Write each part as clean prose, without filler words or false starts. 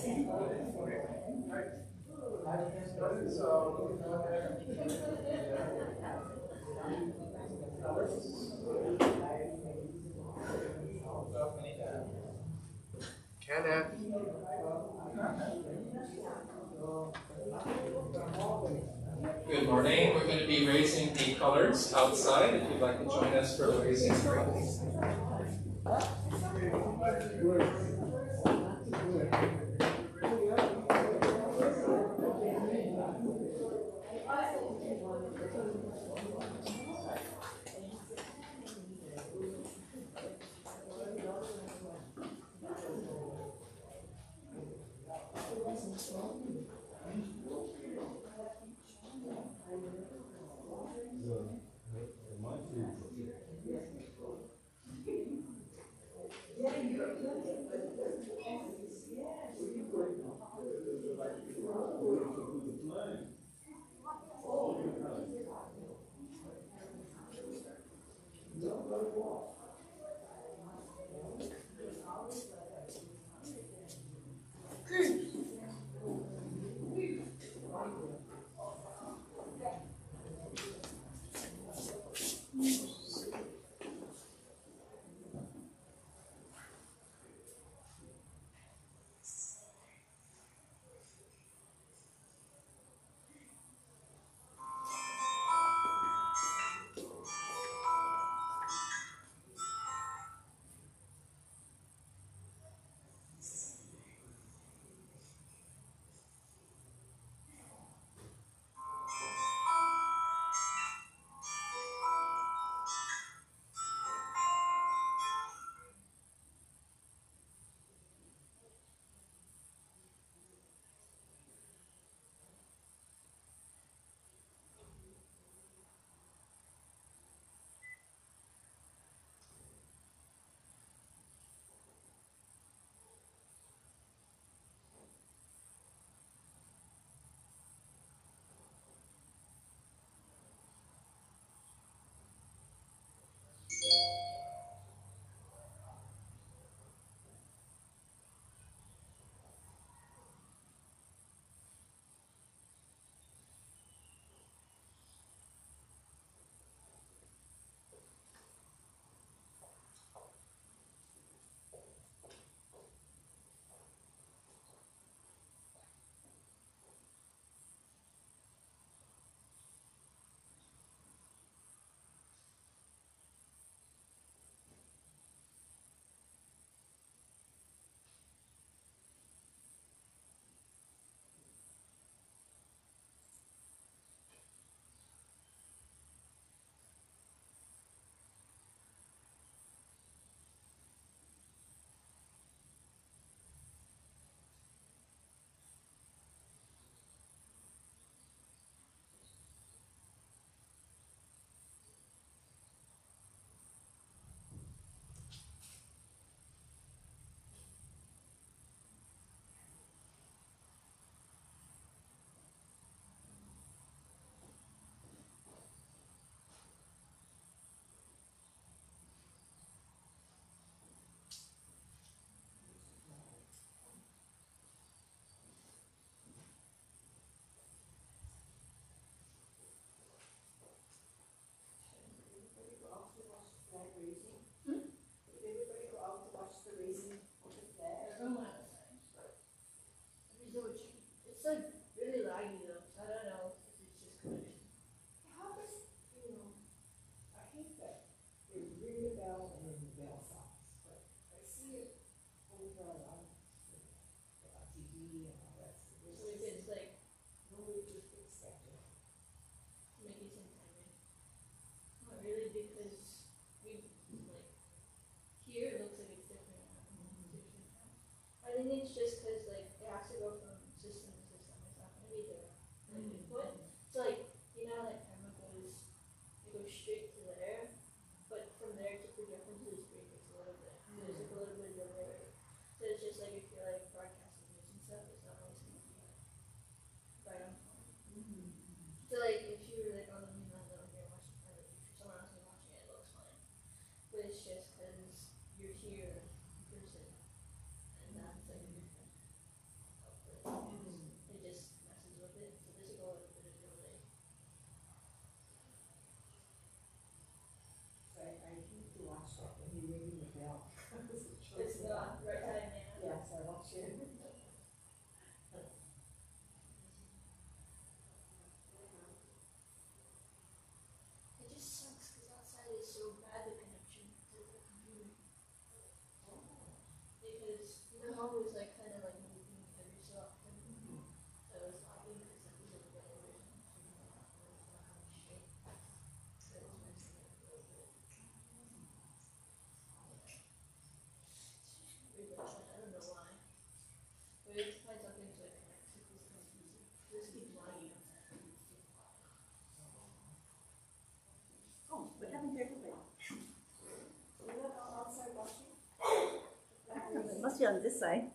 Good morning. We're going to be raising the colors outside. If you'd like to join us for the raising. It's not right time now. Yes, I want you. It just sucks because outside is so bad the connection to the computer. Because the home is like kind of like moving every so often. So it's not good because it was like weather or something. Straight. So it's messing up a little bit. It's just really I don't know why. We have to find something to like connect to this computer. This keeps lying. Oh, what happened to everything? You're not outside watching? It must be on this side.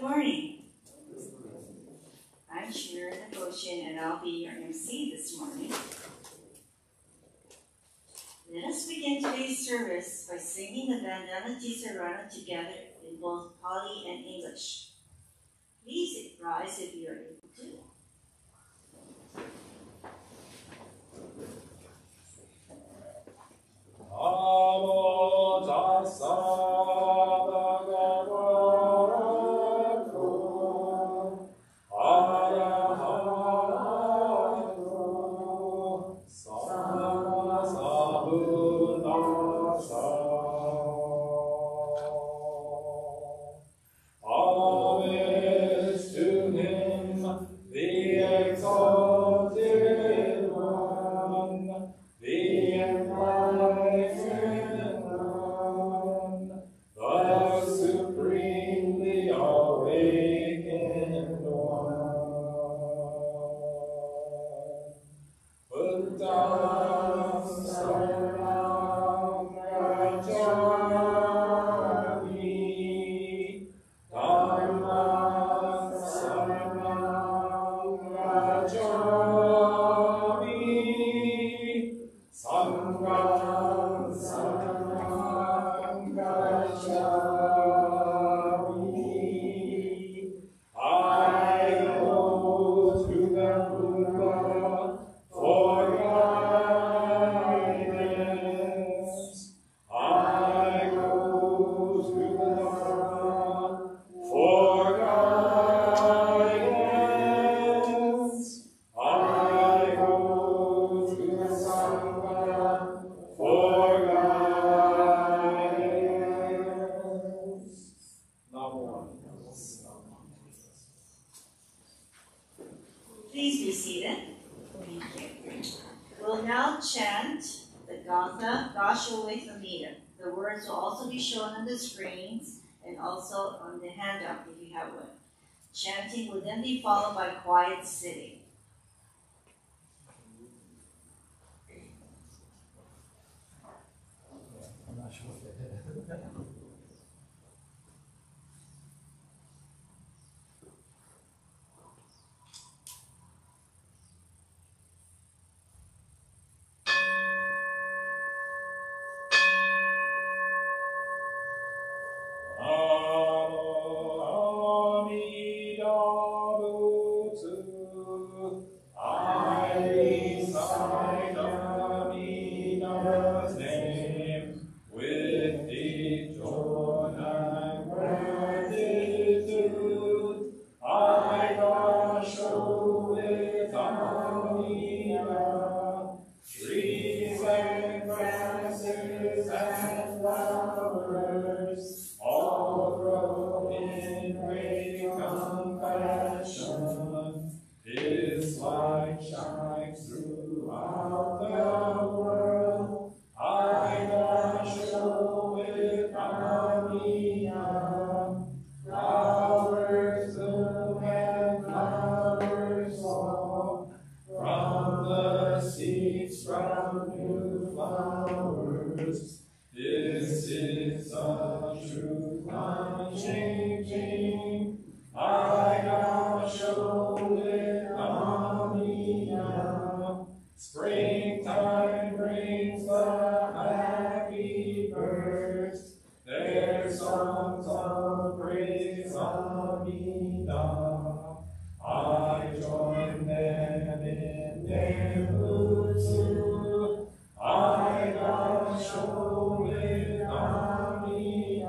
morning. I'm Shira Devotion, and I'll be your MC this morning. Let us begin today's service by singing the Vandana Tisarana together in both Pali and English. Please rise if you are able to. Namo tassa bhagavato arahato sammasambuddhassa. Homage to him, the exalted one, the enlightened one, the supremely awakened one. Buddham saranam gacchami, Dharma saranam gacchami, Sangham saranam gacchami. I go to the Buddha for guidance. I go to the Dharma for guidance. I go to the Sangha for guidance. Namo. Please be seated. Thank you. We'll now chant the Gantha Dashawamita. The words will also be shown on the screens and also on the handout if you have one. Chanting will then be followed by quiet sitting. I'm not sure if they did. I recite Amina's name with deep joy and gratitude. I show with Amina trees and grasses and flowers, all grow in great compassion. His light shines throughout the world. I show with Amina flowers bloom and flowers fall. From the seeds sprout new flowers. This is the truth unchanging. I show with Amina. Springtime brings the happy birds, their songs of praise Amina. I join them in their moods too. I show with Amina.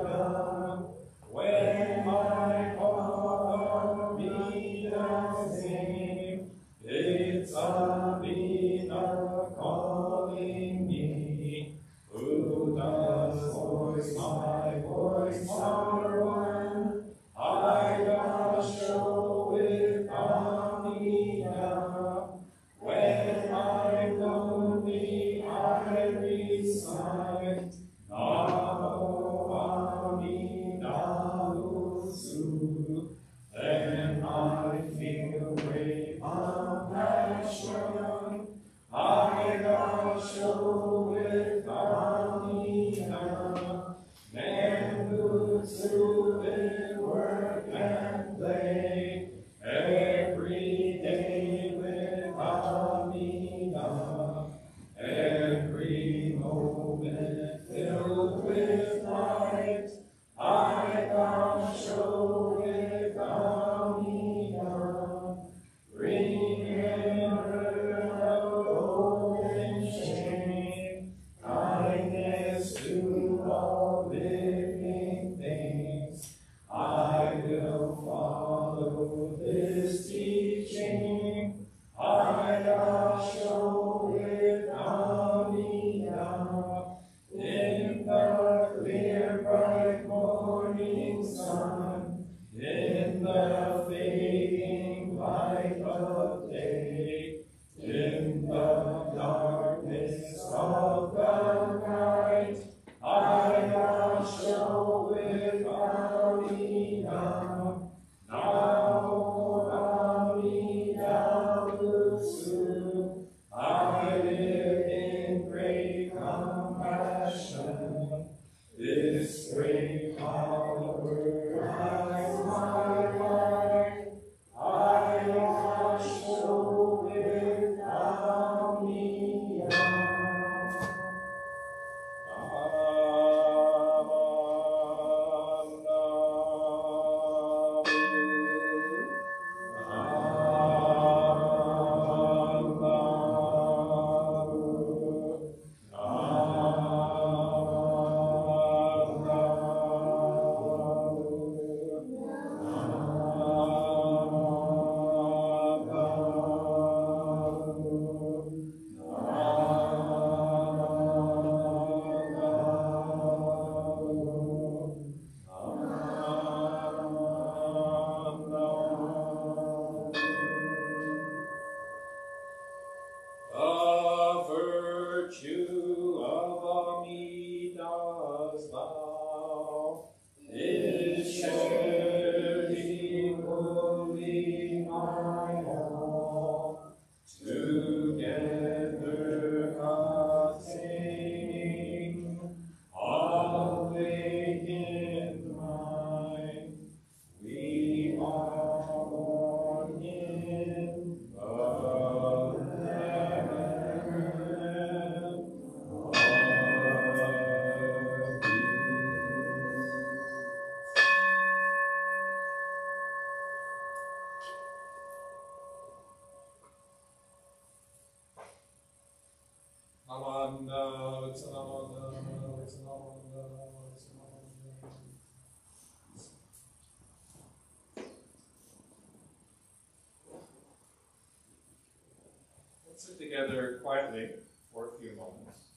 together quietly for a few moments.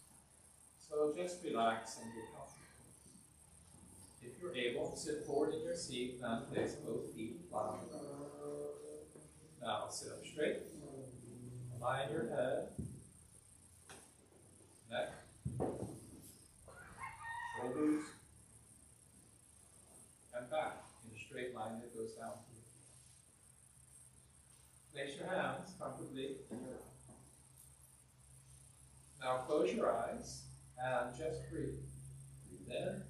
So just relax and be comfortable. If you're able, sit forward in your seat and place both feet flat on the ground. Now sit up straight. Align your head, neck, shoulders, and back in a straight line that goes down to you. Place your hands comfortably in your lap. Now close your eyes and just breathe. Breathe in and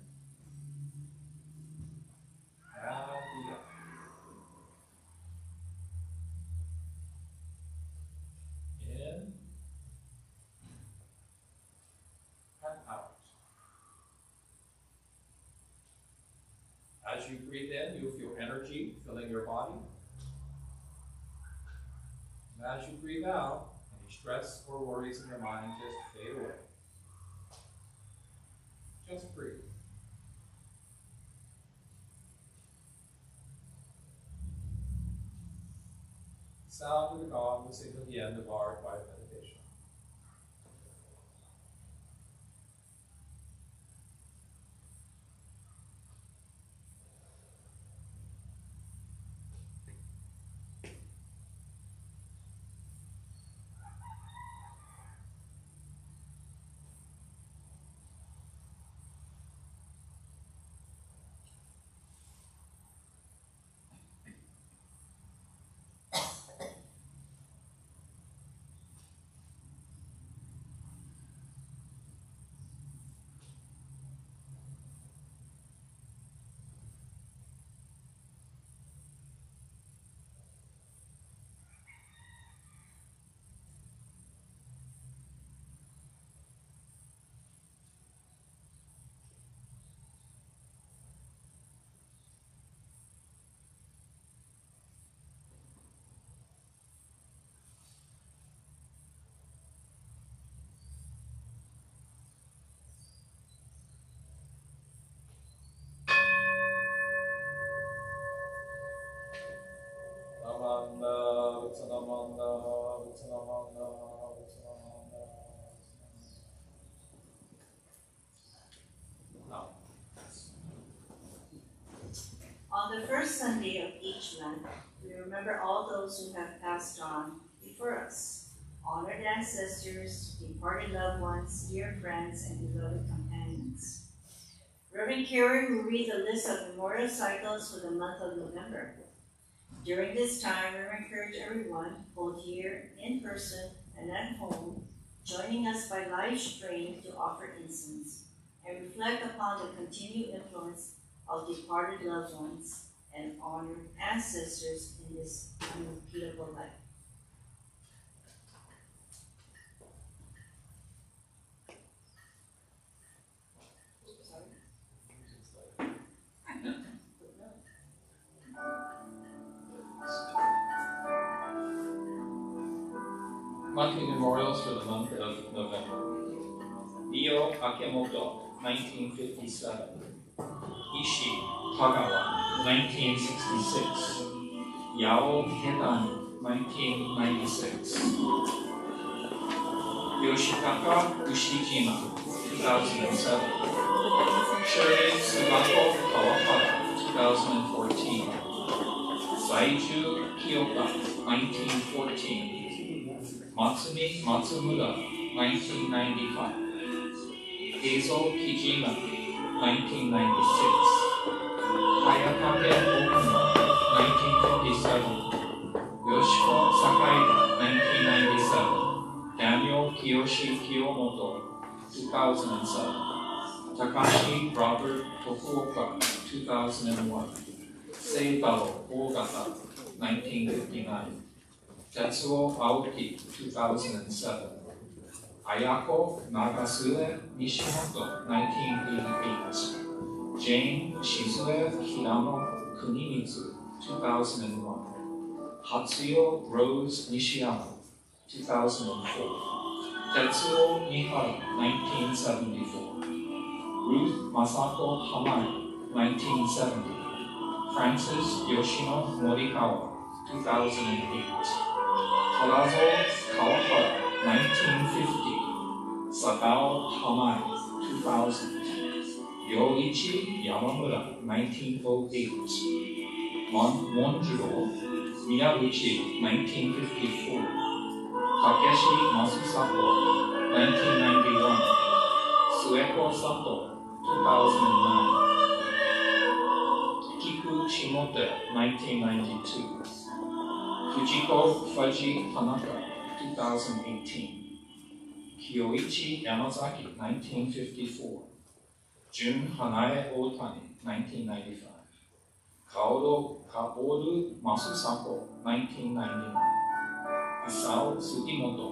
breathe out. In and out. As you breathe in, you'll feel energy filling your body. And as you breathe out, any stress or worries in your mind just fade away. Just breathe. The sound of the gong will signal the end of our quiet meditation. On the first Sunday of each month, we remember all those who have passed on before us, honored ancestors, departed loved ones, dear friends, and beloved companions. Reverend Carey will read the list of memorial cycles for the month of November. During this time, we encourage everyone, both here in person and at home, joining us by live stream to offer incense and reflect upon the continued influence of departed loved ones and honored ancestors in this unrepeatable life. Monthly memorials for the month of November. Ryo Akemoto, 1957. Ishii Kagawa, 1966. Yao Hedani, 1996. Yoshitaka Ushijima, 2007. Shirei Tsubako Kawahara, 2014. Saiju Kyoka, 1914. Matsumi Matsumura, 1995. Eizo Kijima, 1996. Hayatake Okuma, 1927. Yoshiko Sakaida, 1997. Daniel Kiyoshi Kiyomoto, 2007. Takashi Robert Tokuoka, 2001. Seitaro Ogata, 1959. Tetsuo Aoki, 2007. Ayako Nagasue Nishimoto, 1988. Jane Shizue Hirano Kunimitsu, 2001. Hatsuyo Rose Nishiyama, 2004. Tetsuo Mihara, 1974. Ruth Masako Hamai, 1970. Francis Yoshino Morikawa, 2008. Tarazo Kawahara, 1950. Sakao Hamai, 2000. Yoichi Yamamura, 1908. Monjuro Miyaguchi, 1954. Takeshi Masusako, 1991. Sueko Sato, 2009. Kiku Shimote, 1992. Fujiko Fuji Tanaka, 2018. Kyoichi Yamazaki, 1954. Jun Hanae Otani, 1995. Kaoru Masusako, 1999. Isao Sugimoto,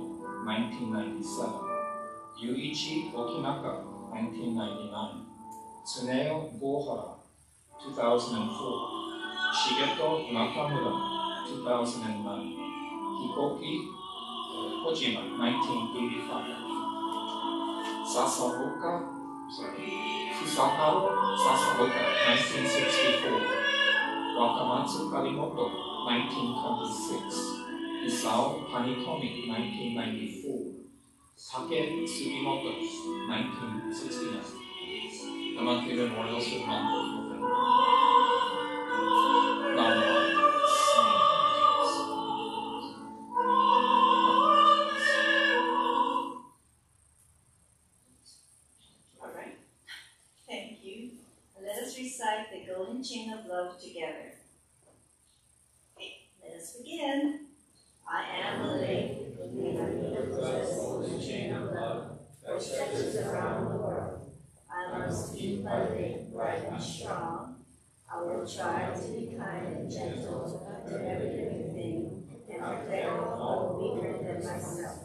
1997. Yuichi Okinaka, 1999. Tsuneo Gohara, 2004. Shigeto Nakamura, 2009. Hikoki Kojima, 1985. Fusakawa Sasaoka, 1964. Wakamatsu Karimoto, 1926. Isao Hanitomi, 1994. Take Sugimoto, 1969. The monthly memorials for the month of November. All right. Thank you. Let us recite the golden chain of love together. Okay, let us begin. I am the lake, The golden chain of love that stretches around the world. I must keep my lake bright and strong. I will try to be kind and gentle to every living thing and protect all weaker than myself.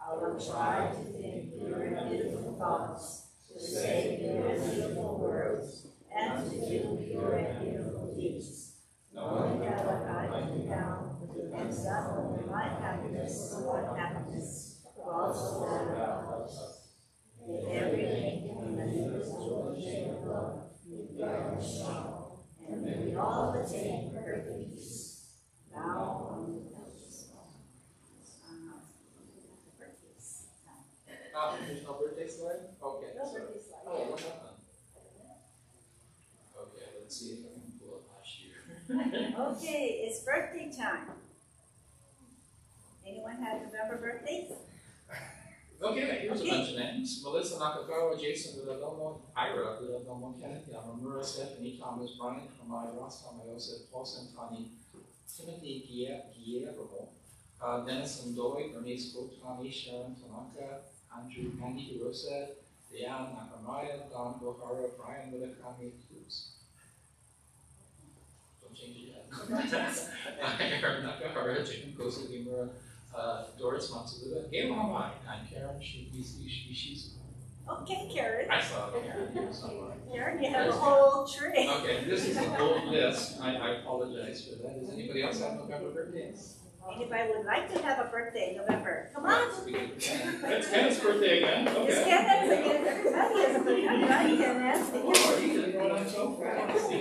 I will try to think pure and beautiful thoughts, to say pure and beautiful words, and to do pure and beautiful deeds. Knowing that what I lay down depends not only my happiness, but happiness will also that of others. May every link in the universal chain of love be bright and strong, and may we all attain perfect peace. Now on the birthdays. There's no birthday slide? Okay. No so- birthday slide. Oh, what happened? Okay, let's see if I can pull up last year. Okay, it's birthday time. Anyone have November birthdays? Okay, here's Okay. a bunch of names. Melissa Nakagawa, Jason Uradomo, Ira Uradomo, Kenneth Yamamura, Stephanie Thomas, Brian Kamai, Ross Tamayosa, Paul Santani, Timothy Guillermo, Dennis Ndoy, Bernice Botani, Sharon Tanaka, Andy Hirosa, Leanne Nakamaya, Don Gohara, Brian Murakami, Cruz. Don't change it yet. Aaron Nakahara, Jacob Kosugimura, Doris Matsuda, Gail Hamai, and Karen Shizu. Okay, Karen. I saw Karen here somewhere. Karen, you have a whole tree. Okay, this is an old list. I apologize for that. Does anybody else have November birthdays? Anybody would like to have a birthday in November? Come on. It's Kenneth's birthday again. Okay. It's Kenneth again. Everybody has a birthday. I'm glad Kenneth. Oh, you did it on so fast.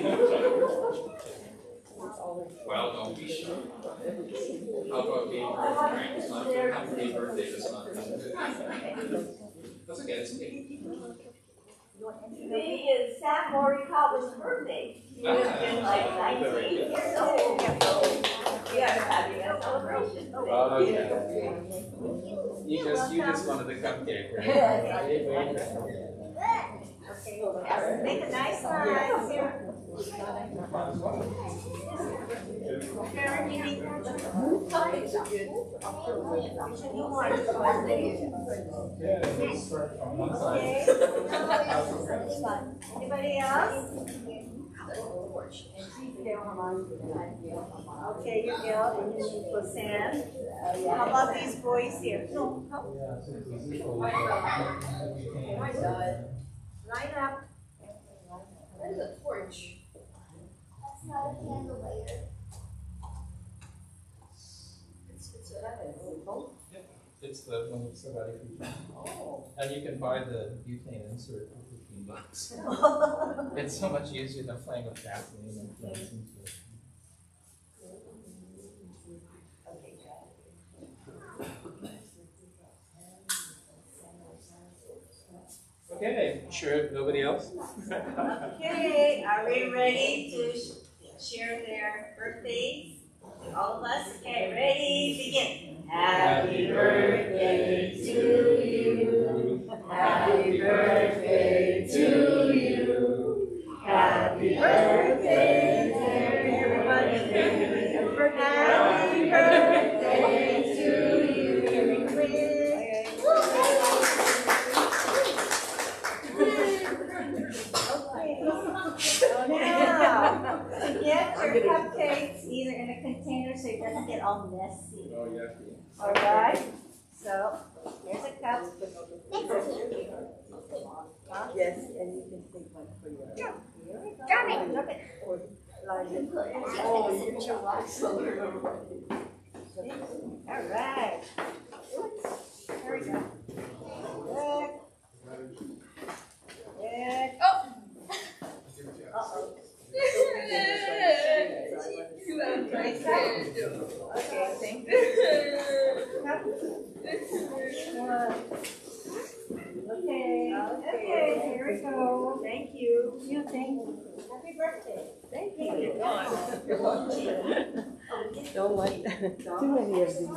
Well, don't be shy. How about being birthday? It's not your happy birthday this month. That's okay, it's okay. Today is Sam Morikawa's birthday. He would have been like 98 years old. We are having a celebration today. Oh, yeah. You just wanted to cupcake, right? Make a nice smile. Karen, you need more topics. Which one you want? Okay. Anybody else? Okay, you go, and you for Sam. How about these boys here? No, come. Line up. That is a torch. That's not a candle lighter. It's the one that's somebody who. Oh. And you can buy the butane insert for $15. It's so much easier than playing with gasoline and things into it. Okay, sure, nobody else? Okay, are we ready to share their birthdays? All of us? Okay, ready, begin. Happy birthday to you. Happy birthday to you. Happy birthday, everybody. Happy birthday to you. Now, to get your cupcakes either in a container so it doesn't get all messy. Oh, yeah. All right. So here's a cup. Yes, and you can take one for your. Here we go. Drop it. Drop it. Or line it. Oh, you can relax a little. All right. Here we go. Good. Good. Oh. Uh-oh. You have Nice nice cup. hair. Okay, thank you. Cup. Okay. Okay, here we go. Thank you. Thank you. Happy birthday. Thank you. Don't want too many of these.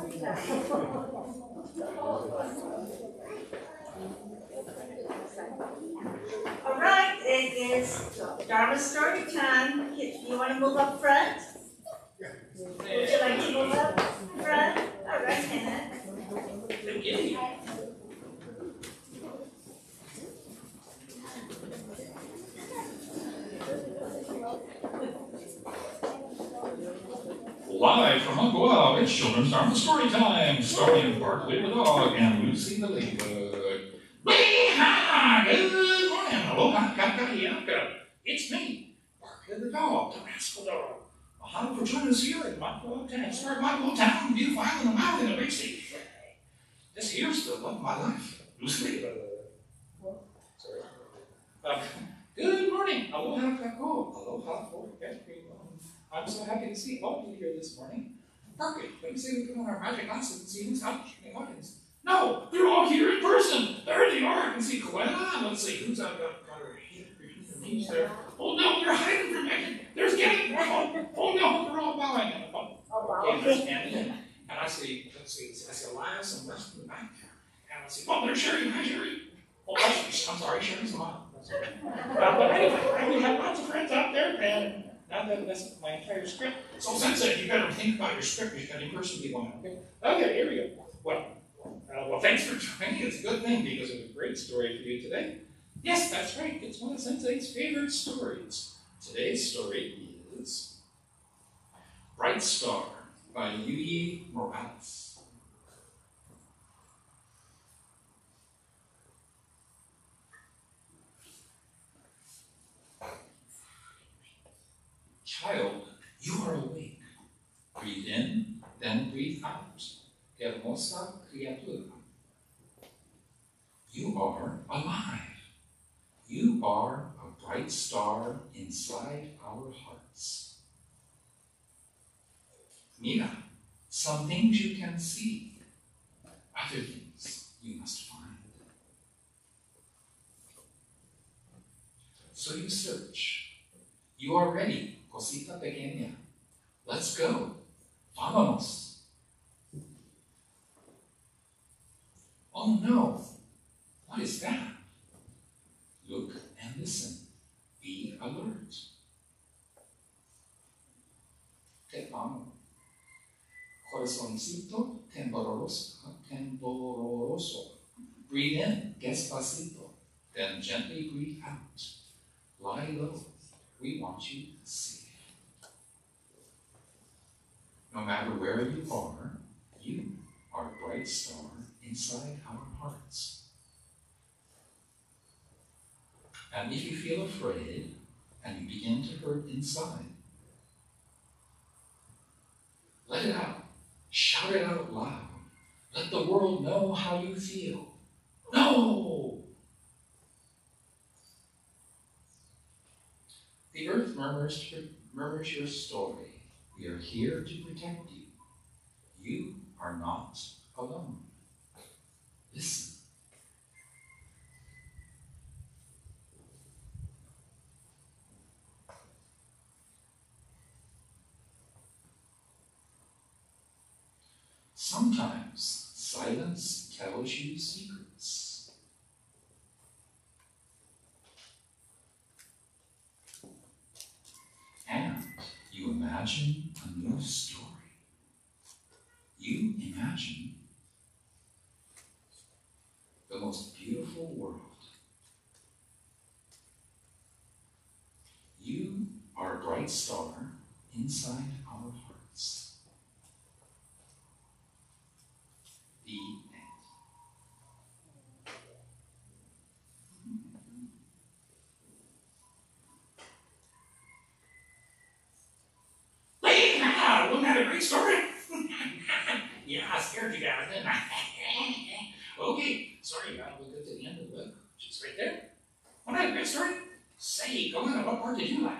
All right, it is Dharma story time. Do you want to move up front? Would you like to move up front? All right, Hannah. Live from Makawao, it's Children's Dharma Story Time, starring Barkley the dog and Lucy the ladybug. Good morning, aloha, kakariaka. It's me, Barkley the dog, the rascal dog. Mahalo for joining us here in Makawao Town, historic Makawao Town, beautiful island of Maui in a big city. This here's the love of my life, Lucy the ladybug. Sorry. Good morning, aloha, kako, aloha for everyone. I'm so happy to see all of you here this morning. Perfect. Let me see if we put on our magic glasses and see who's out in the audience. No, they're all here in person. There they are. I can see Koala. Let's see who's out got her knees there. Oh no, they're hiding from me. There's getting. Oh no, they're all bowing. Okay, they're standing in. And I see, let's see, I see Elias and West in the back. And I see, oh, there's Sherry. Hi, Sherry. Oh, I'm sorry, Sherry's mom. But anyway, we have lots of friends out there, and now that's my entire script. So Sensei, you better think about your script. You got in-person people now, okay? Okay, here we go. Well, thanks for joining. It's a good thing because it's a great story for you today. Yes, that's right. It's one of Sensei's favorite stories. Today's story is Bright Star by Yuyi Morales. Child, you are awake. Breathe in, then breathe out. Hermosa criatura. You are alive. You are a bright star inside our hearts. Mira, some things you can see, other things you must find. So you search. You are ready, cosita pequeña. Let's go. Vámonos. Oh no, what is that? Look and listen. Be alert. Te amo. Corazoncito tembloroso. Breathe in, despacito. Then gently breathe out. Lie low. We want you safe. No matter where you are a bright star inside our hearts. And if you feel afraid and you begin to hurt inside, let it out. Shout it out loud. Let the world know how you feel. No! The earth murmurs your story. We are here to protect you. You are not alone. Listen. Sometimes silence tells you secrets. And you imagine a new story. You imagine the most beautiful world. You are a bright star inside our hearts. The end. Wasn't that a great story? Yeah, I scared you guys, didn't I? Okay, sorry, we'll get to the end of the book. She's right there. Wasn't that a great story? Say, go on, what part did you like?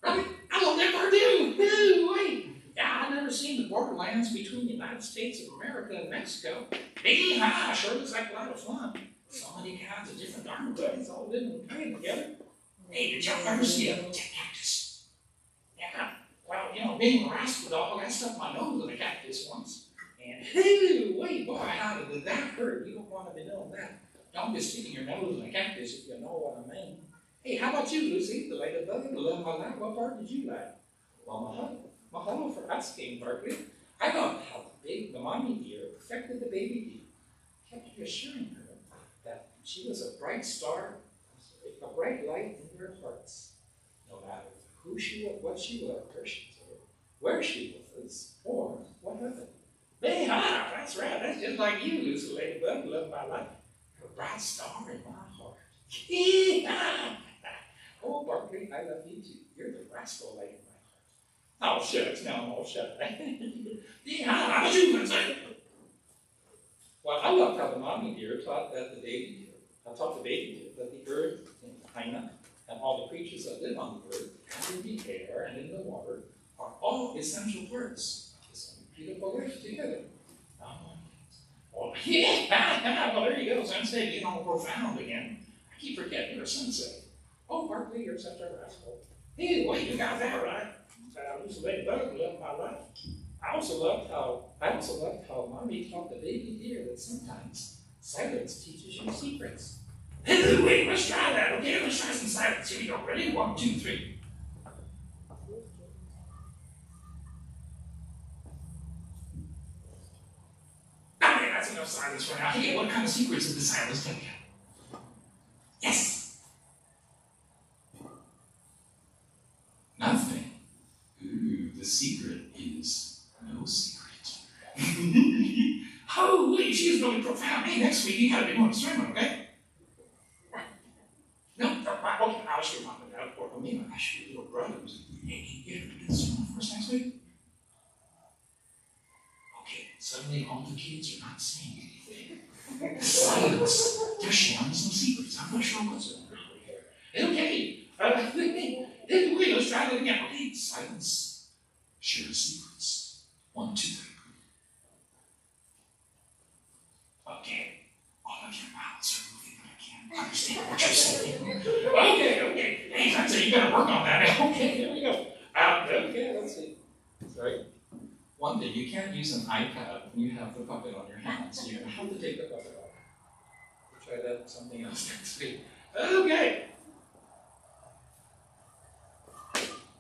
Really? I love that part too. Woo, wait. Yeah, I've never seen the borderlands between the United States of America and Mexico. Hey, sure looks like a lot of fun. So many kinds of different Dharma buddies all living and playing together. Hey, did y'all ever see a cactus? Yeah. Well, you know, being a rascal dog, I stuck my nose in a cactus once. And hey, wait, boy, how did that hurt? You don't want to be doing that. Don't be sticking your nose in a cactus if you know what I mean. Hey, how about you, Lucy? The ladybug, the love of my life. What part did you like? Well, mahalo for asking, Berkeley. I loved how the mommy deer perfected the baby deer. Kept reassuring her that she was a bright star, a bright light in their hearts. No matter who she was, what she was, where she was, or what happened. Hey, that's right. That's just like you, Lucy Ladybug, love of my life. You're a bright star in my heart. Oh, Barkley, I love you too. You're the rascal light in my heart. Oh, shucks, now I'm all shut. How about you, Lindsay? Well, I loved how the mommy deer taught that the baby deer, taught the baby deer that the earth, and Haina, and all the creatures that live on the earth, and in the air and in the water, are all essential parts of this beautiful life together. Oh, yeah, well, there you go, Sensei, being all profound again. I keep forgetting you're a sensei. Oh, Barkley, you're such a rascal. Hey, well, you got that right. I used to ladybug love my life. I also loved how Mommy taught the baby deer that sometimes silence teaches you secrets. Hey, wait, let's try that. Okay, let's try some silence. Here we go. Ready? 1, 2, 3. Okay, that's enough silence for now. Hey, what kind of secrets did the silence tell you? Yes. Nothing. Ooh, the secret is no secret. Oh, wait, she's really profound. Hey, next week you gotta be going swimming, okay? No, okay, I'll show you mom and dad. Or me, I show your little brother. Hey, can you get her to do swimming for us next week? Okay, suddenly all the kids are not saying anything. Silence. They're sharing some secrets. I'm not sure what's going on over here. Okay, wait, let's try that again. Okay, silence. Share secrets. 1, 2, 3. Okay, all of your mouths are moving, but I can't understand what you're saying. Okay. Hey, Sensei, you gotta work on that. Okay, here we go. Okay, let's see. Sorry. One thing, you can't use an iPad when you have the puppet on your hands. You have to take the puppet off. We'll try that something else next week. Okay.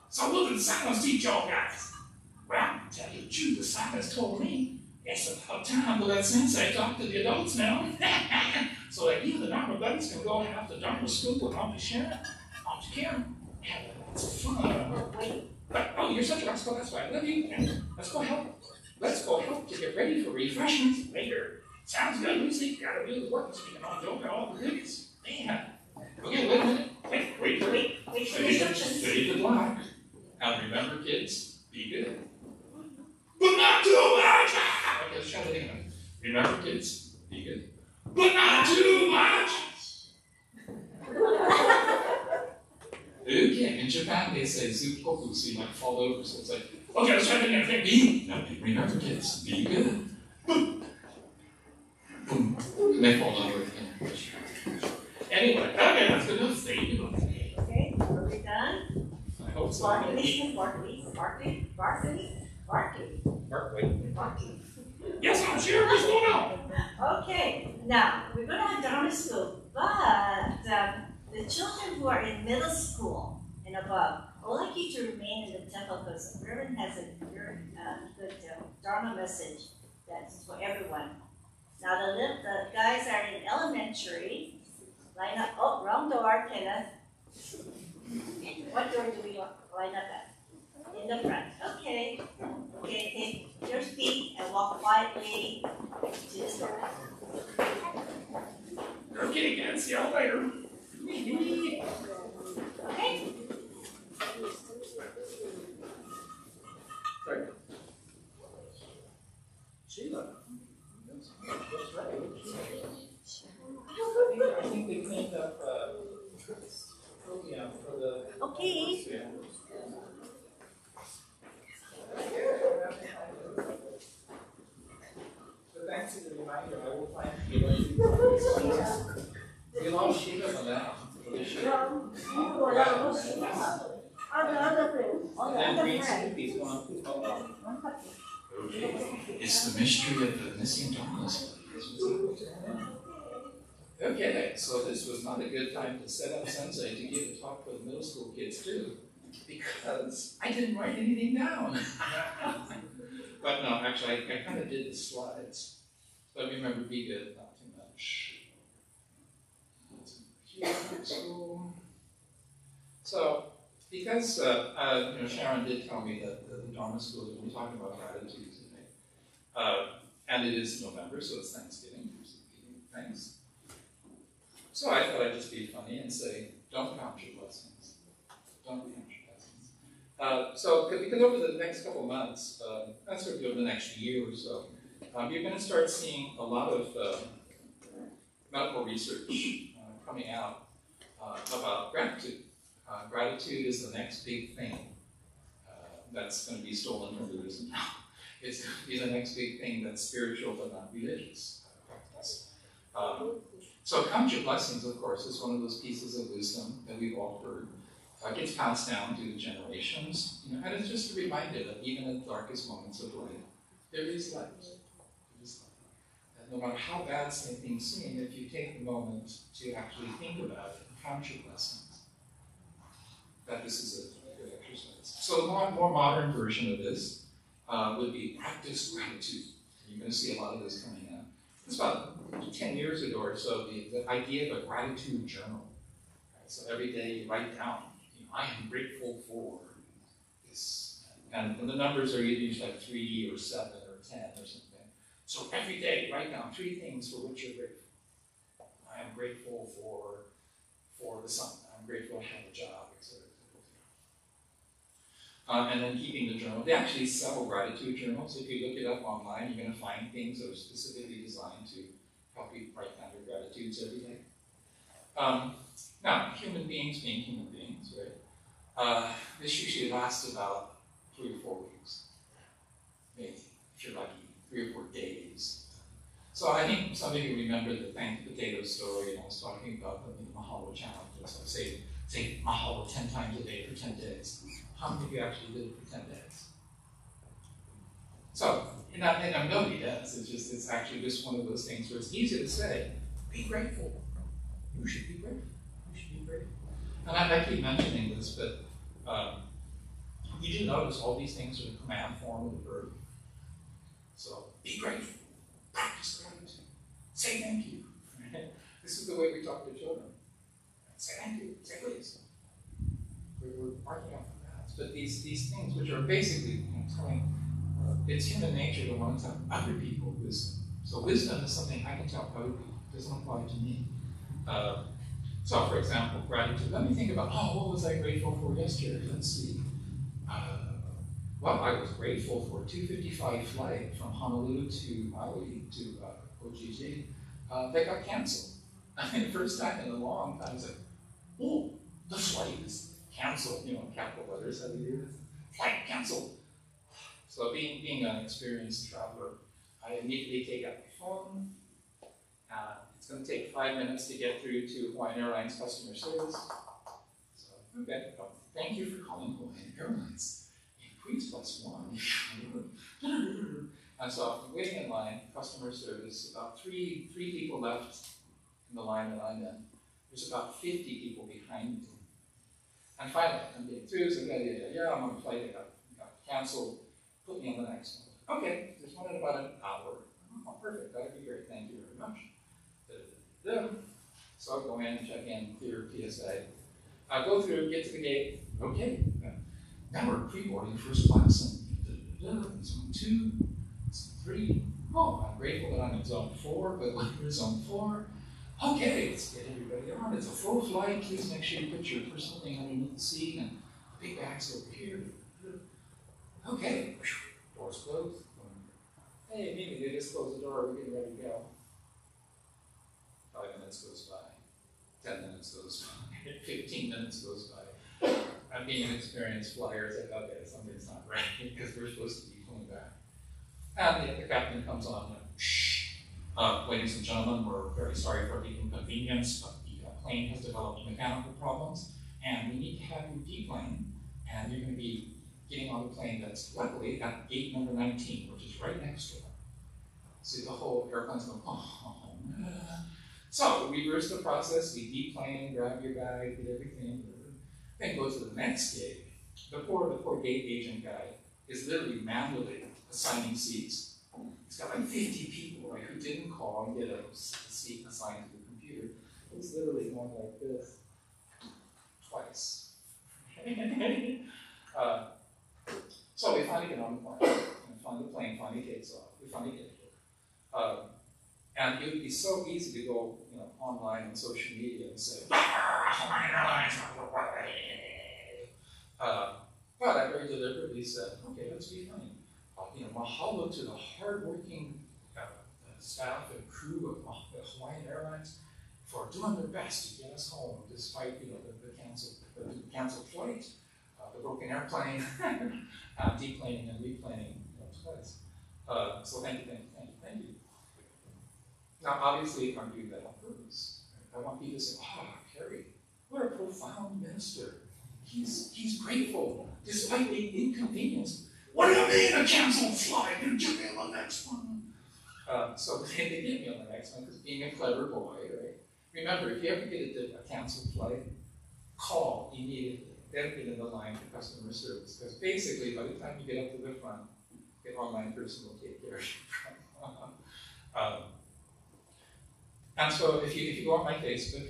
So what did the silence teach y'all guys? Well, to tell you the truth, the silence told me it's about time to let Sensei talk to the adults now. So that you, the Dharma buddies, can go have the Dharma school with Auntie Sharon, Auntie Karen. Have lots of fun. Oh, you're such a rascal, that's why I love you. Let's go help to get ready for refreshments later. Sounds good, Lucy. Gotta do the work so we can all enjoy all the goodies. Man. Okay, wait a minute. Wait for me. Wait for instructions. Ready to fly. And remember, kids, be good. But not too much! Okay, let's try that again. Remember, kids, be good. But not too much! Okay, in Japan they say zukoku, so you like fall over, so it's like, okay, let's try that again. Okay, be. No, remember, kids, be good. Boom. Boom. And they fall over again. Anyway, okay, that's good enough. Thank you. Okay, are we done? I hope so. Barkley. Yes, I'm sure. What's going on? Okay, now we're going to have Dharma school, but the children who are in middle school and above, I would like you to remain in the temple because Reverend has a very good Dharma message that's for everyone. Now the guys are in elementary. Line up. Oh, wrong door, Kenneth. What door do we line up at? In the front. Okay. Okay, take your feet and walk quietly to this door. Okay, kids. See y'all later. Okay? Sorry. Sheila. That's right. I think they cleaned up program for the. Okay. Yeah. But thanks for the reminder. I will find Sheila. We lost Sheila for that. And then Green Snoopy's one. It's the mystery of the missing Dharmas. Okay, so this was not a good time to set up Sensei to give a talk for the middle school kids too, because I didn't write anything down. But no, actually, I kind of did the slides. But remember, be good, not too much. So, because Sharon did tell me that the Dharma school is going to be talking about gratitude today, and it is November, so it's Thanksgiving. Thanks. So I thought I'd just be funny and say, don't count your blessings. Don't count your blessings. So because over the next couple months, that's sort of over the next year or so, you're going to start seeing a lot of medical research coming out about gratitude. Gratitude is the next big thing that's going to be stolen from Buddhism now. It's going to be the next big thing that's spiritual but not religious practice. So count your blessings, of course, is one of those pieces of wisdom that we've all heard. It gets passed down through the generations, and it's just a reminder that even in the darkest moments of life, there is light. There is light. And no matter how bad things seem, if you take the moment to actually think about it and count your blessings, that this is a good exercise. So a more modern version of this would be practice gratitude. You're going to see a lot of this coming out. It's about 10 years ago or so, the idea of a gratitude journal. Right? So every day you write down, I am grateful for this. And the numbers are usually like 3 or 7 or 10 or something. So every day write down 3 things for which you're grateful. I am grateful for the sun. I'm grateful I have a job, etc. And then keeping the journal. They actually sell gratitude journals. If you look it up online, you're going to find things that are specifically designed to help you write down your gratitudes every day. Now, human beings being human beings, right? This usually lasts about 3 or 4 weeks. Maybe, if you're lucky, 3 or 4 days. So I think some of you remember the thank potato story, and I was talking about the Mahalo challenge. So say Mahalo 10 times a day for 10 days. How many of you actually did it for 10 days? So, and nobody does. It's actually just one of those things where it's easy to say, be grateful. You should be grateful. You should be grateful. And I keep mentioning this, but you do notice all these things are the command form of the verb. So, be grateful. Practice gratitude. Say thank you. This is the way we talk to children. Say thank you. Say please. We're barking off the bats. But these things, which are basically telling, it's human nature to want to tell other people wisdom. So wisdom is something I can tell other people. It doesn't apply to me. So, for example, gratitude. Let me think about, what was I grateful for yesterday? Let's see. Well, I was grateful for a 2:55 flight from Honolulu to Maui to Ojiji that got canceled. I mean, the first time in a long time, I was like, oh, the flight is canceled. Capital letters, how do you do this? Flight canceled. So being an experienced traveler, I immediately take out my phone. It's going to take 5 minutes to get through to Hawaiian Airlines customer service. So, okay, thank you for calling Hawaiian Airlines. Please +1. And so I'm waiting in line, customer service, about three people left in the line that I'm in. There's about 50 people behind me. And finally, I'm getting through, so I'm on a flight, I got canceled, put me on the next one. Okay, there's one in about an hour. Oh, perfect, that'd be great, thank you very much. So I'll go in, check in, clear PSA. I'll go through, get to the gate, okay. Now we're pre-boarding first class, and zone 2, zone 3. Oh, I'm grateful that I'm in zone 4, but we're in zone 4. Okay, let's get everybody on. It's a full flight. Please make sure you put your personal thing underneath the seat and the big bags over here. Okay, doors closed. Hey, maybe they just closed the door. We're getting ready to go. 5 minutes goes by. 10 minutes goes by. 15 minutes goes by. I'm being an experienced flyer. It's like, okay, something's not right because we're supposed to be pulling back. And the captain comes on. Ladies and gentlemen, we're very sorry for the inconvenience, but the plane has developed mechanical problems, and we need to have you deplane, and you're going to be getting on the plane that's luckily at gate number 19, which is right next to it. See, the whole airplane's going, So we reverse the process, we deplane, grab your bag, get everything, then go to the next gate. The poor gate agent guy is literally manually assigning seats. He's got like 50 people, right, who didn't call and get a seat assigned to the computer. It was literally going like this twice. So we finally get on the plane, and the plane finally takes off. We finally get here. And it would be so easy to go, online on social media and say, Hawaiian Airlines. But I very deliberately said, okay, let's be funny. Mahalo to the hardworking staff and crew of Hawaiian Airlines for doing their best to get us home, despite the canceled flight, the broken airplane, deplaning and replaning twice. So thank you. Now, obviously, I'm doing that on purpose. I want people to say, Kerry, what a profound minister. He's grateful, despite being inconvenienced. What do you mean a canceled flight? Get me on the next one. So they get me on the next one, because being a clever boy, right? Remember, if you ever get a canceled flight, call immediately. Then get in the line for customer service. Because basically, by the time you get up to the front, the online person will take care of you. And so if you go on my Facebook,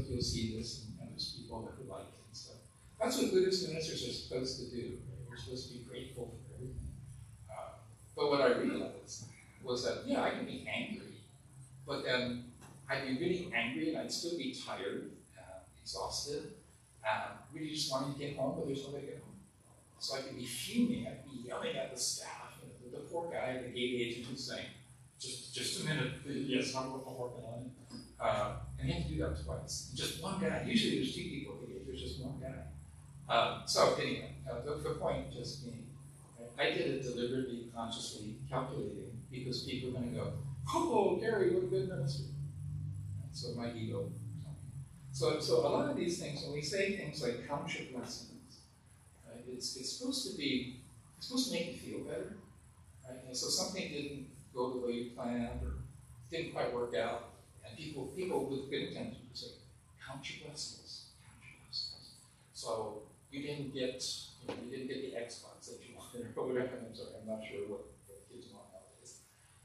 you'll see this, and there's people that would like it and stuff. That's what Buddhist ministers are supposed to do. We're supposed to be grateful for everything. But what I realized was that, I can be angry, but then I'd be really angry and I'd still be tired, exhausted, really just wanting to get home, but there's no way to get home. So I could be fuming, I'd be yelling at the staff, the poor guy, the gate agent who's saying, just a minute, yes, I'm working on it. And you have to do that twice. Just one guy. Usually there's 2 people at the gate, there's just one guy. So anyway, the point just being, I did it deliberately, consciously, calculating, because people are going to go, oh, Gary, what a good minister. So my ego. So a lot of these things, when we say things like count your blessings, right, it's supposed to make you feel better. Right? And so something didn't go the way you planned, or didn't quite work out, and people with good intention would say, count your blessings, count your blessings. So you didn't get the Xbox that you wanted, or whatever. I'm sorry, I'm not sure what kids want nowadays.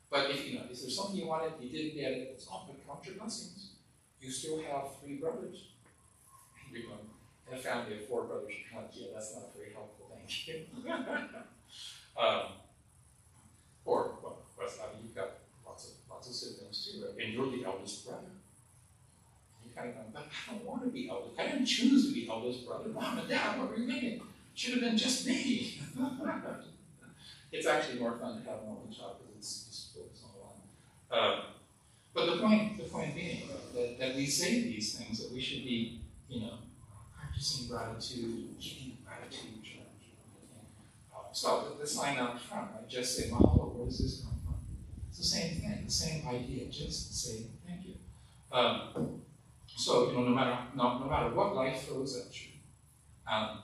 But if there's something you wanted, you didn't get it, it's but count your blessings. You still have 3 brothers. You're going, in a family of 4 brothers, you count, that's not very helpful, thank you. You've got lots of siblings too, right? And you're the eldest brother. And you kind of go, but I don't want to be eldest. I didn't choose to be eldest brother. Mom and Dad, what were you thinking? Should have been just me. It's actually more fun to have an only child because it's just focused on one. But the point being that we say these things, that we should be, practicing gratitude, giving gratitude. So the sign out front, right? Just say, Mahalo, where does this come from? It's the same thing, the same idea, just say thank you. So, no matter what life throws at you,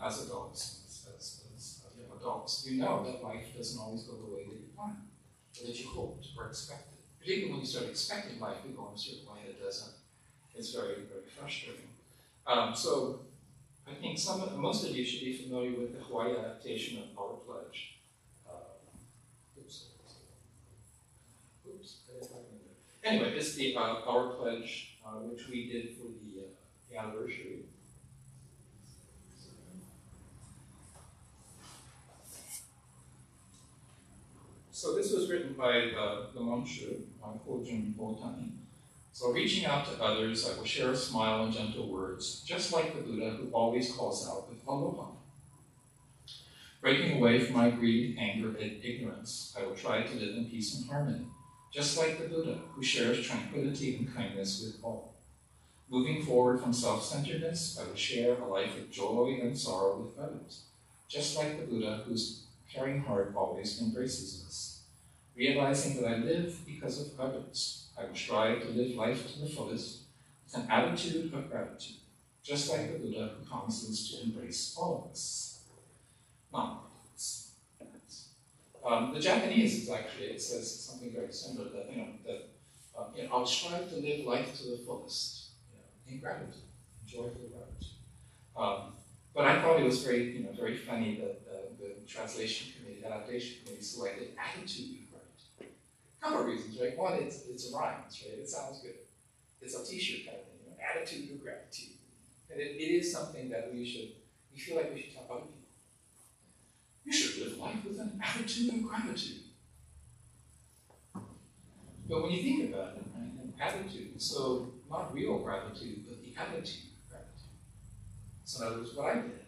as adults, as young adults, you know that life doesn't always go the way that you plan. or that you hoped or expected. Particularly when you start expecting life to go in a certain way and it doesn't. It's very, very frustrating. So I think most of you should be familiar with the Hawaii adaptation of Our Pledge. Anyway, it's the Our Pledge, which we did for the anniversary. So this was written by the Monshu, Kojun Botani. So reaching out to others, I will share a smile and gentle words, just like the Buddha who always calls out with aloha. Breaking away from my greed, anger, and ignorance, I will try to live in peace and harmony, just like the Buddha who shares tranquility and kindness with all. Moving forward from self-centeredness, I will share a life of joy and sorrow with others, just like the Buddha whose caring heart always embraces us. Realizing that I live because of others, I will strive to live life to the fullest with an attitude of gratitude, just like the Buddha who promises to embrace all of us. Now, the Japanese is actually, it says something very similar, that I'll strive to live life to the fullest, in gratitude, in joyful gratitude. But I thought it was very, very funny that the translation committee, adaptation committee, selected attitude of gratitude. A couple of reasons, right? One, it's a rhyme, right? It sounds good. It's a t-shirt kind of thing, attitude of gratitude. And it is something that we feel like we should tell other people. You should live life with an attitude of gratitude. But when you think about it, right, an attitude, so not real gratitude, but the attitude of gratitude. So in other words, what I did,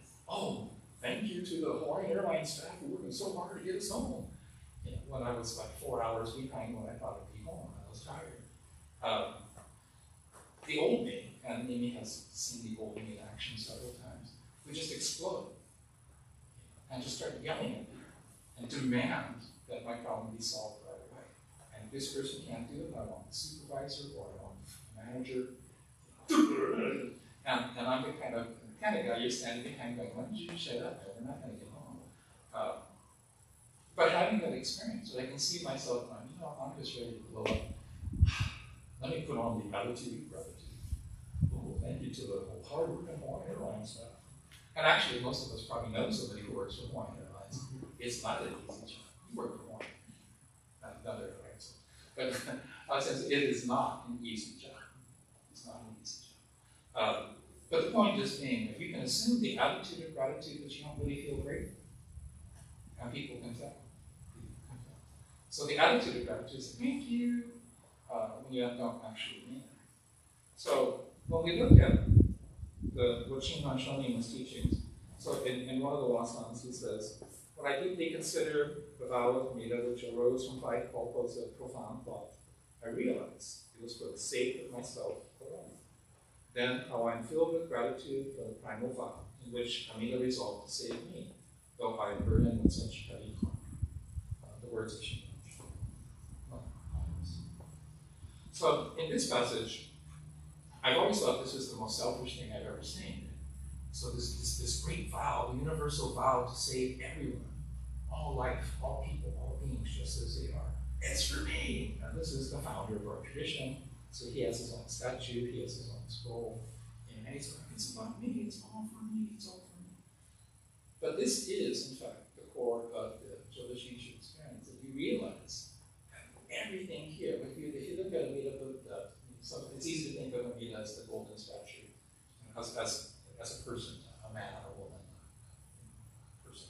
thank you to the Hawaii Airlines staff for working so hard to get us home. When I was like 4 hours behind when I thought I'd be home, I was tired. The old me, and Amy has seen the old me in action several times, would just explode and just start yelling at people and demand that my problem be solved right away. And if this person can't do it, I want the supervisor or I want the manager. And I'm the kind of guy you're standing behind going, why don't you shut up? We're not going to get home. But having that experience, I can see myself going, I'm just ready to blow up. Let me put on the attitude of gratitude. Oh, thank you to the hard-working Hawaii Airlines staff. And actually, most of us probably know somebody who works for Hawaii Airlines. It's not an easy job. You work for Hawaii. Not airlines. But I says it is not an easy job. It's not an easy job. But the point just being, if you can assume the attitude of gratitude that you don't really feel grateful, and people can tell. So the attitude of gratitude is thank you, when you don't actually mean it. So when we look at what Shinran Shonin was teaching, so in one of the Wassans he says, when I deeply consider the vow of Amida, which arose from 5 kalpas of profound thought, I realize it was for the sake of myself alone. Then how I am filled with gratitude for the primal vow, in which Amida resolved to save me, though I am burdened with such heavy karma. The words of Shinran. So in this passage, I've always thought this was the most selfish thing I've ever seen. So this great vow, the universal vow to save everyone, all life, all people, all beings, just as they are. It's for me. And this is the founder of our tradition. So he has his own statue, he has his own scroll. And he's like, it's about me, it's all for me, it's all for me. But this is, in fact, the core of the Jodo-Shinshu experience, that you realize everything here. If you look at Amida Buddha, so it's easy to think of Amida as the golden statue, as a person, a man or a woman, a person,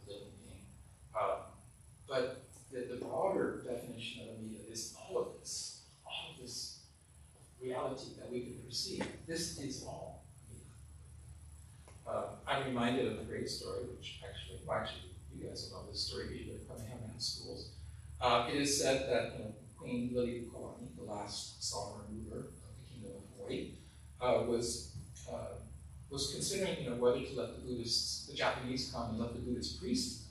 a living being. But the broader definition of Amida is all of this reality that we can perceive. This is all Amida. I'm reminded of a great story, which actually, you guys will know this story, either coming out in schools. It is said that Queen Liliuokalani, the last sovereign ruler of the Kingdom of Hawaii, was considering whether to let the Japanese come and let the Buddhist priests.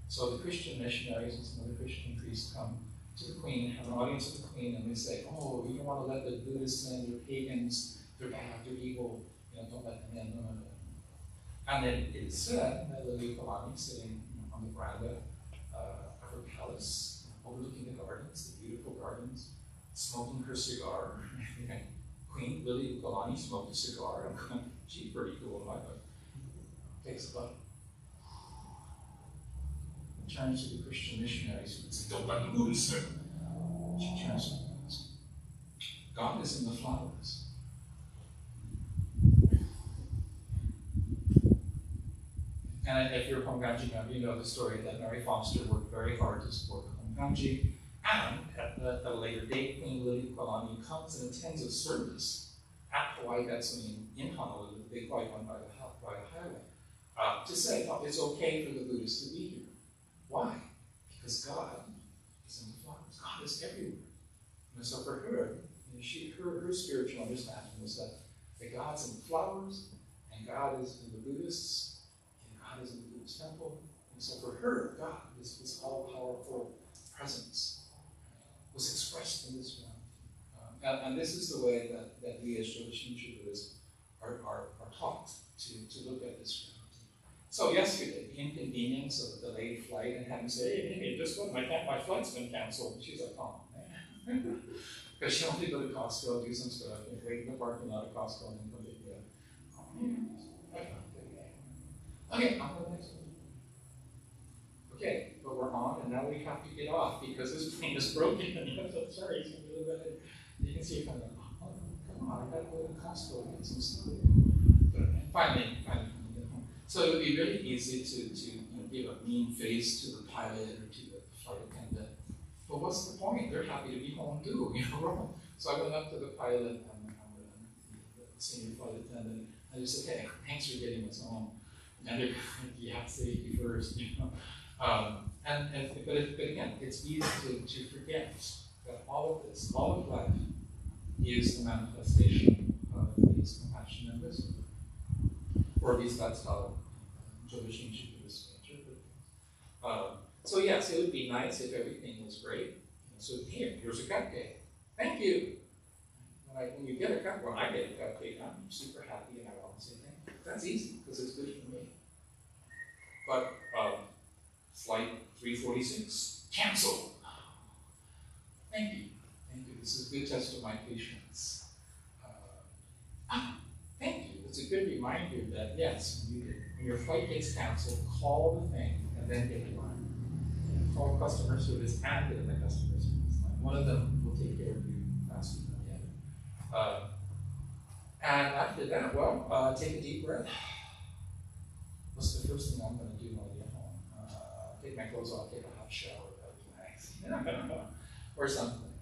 So the Christian missionaries and some of the Christian priests come to the Queen, have an audience with the Queen, and they say, oh, you don't want to let the Buddhists in, they're pagans, they're bad, they're evil, don't let them in, no. And then it is said that Liliuokalani, sitting on the veranda of her palace, overlooking the gardens, the beautiful gardens, smoking her cigar. Queen Lily Ukalani smoked a cigar. She's pretty cool in my book. Takes a bite. Turns to the Christian missionaries and says, "Don't let the Buddhists in." She turns to them and says, "God is in the flowers." And if you're a Hongkanji member, you know the story that Mary Foster worked very hard to support Hongkanji. And at a later date, Queen Lily Ukalani comes and attends a service at Hawaii Betsuni in Honolulu, the big white one by the highway, to say, oh, it's okay for the Buddhists to be here. Why? Because God is in the flowers. God is everywhere. And so for her, her spiritual understanding was that God's in the flowers, and God is in the Buddhists, and God is in the Buddhist temple. And so for her, God, this all-powerful presence, was expressed in this realm. And this is the way that we as Joshin Buddhists are taught to look at this realm. So yesterday, the inconvenience of a delayed flight and having to say, hey, just what, my flight's been canceled. She's like, oh, man. Because she wanted to go to Costco, do some stuff, and wait in the parking lot at Costco, and then come pick me up. Oh, man. Okay, on to the next one. Okay, but we're on, and now we have to get off because this plane is broken. And I'm sorry, it's going to be a little bit. You can see it kind of, oh, come on, I got to go to Costco and get some stuff. But finally. So it would be really easy to give a mean face to the pilot or to the flight attendant. But what's the point? They're happy to be home too, So I went up to the pilot and the senior flight attendant, and I said, hey, thanks for getting us home. And they're yeah, safety first, But again, it's easy to forget that all of this, all of life, is the manifestation of these compassion and wisdom. Or at least that's how Joshin Buddhists interpret it. So yes, it would be nice if everything was great. So here's a cupcake. Thank you. When you get a cupcake, when I get a cupcake, I'm super happy and I want to say thank you. That's easy because it's good for me. But flight 346, cancel. Thank you. Thank you. This is a good test of my patience. Thank you. It's a good reminder that yes, when your flight gets canceled, call the thing and then get in line. Call customer service and get in the customer service line. One of them will take care of you faster than the other. And after that, well, take a deep breath. What's the first thing I'm going to do when I get home? Take my clothes off, take a hot shower, that would be nice. Or something.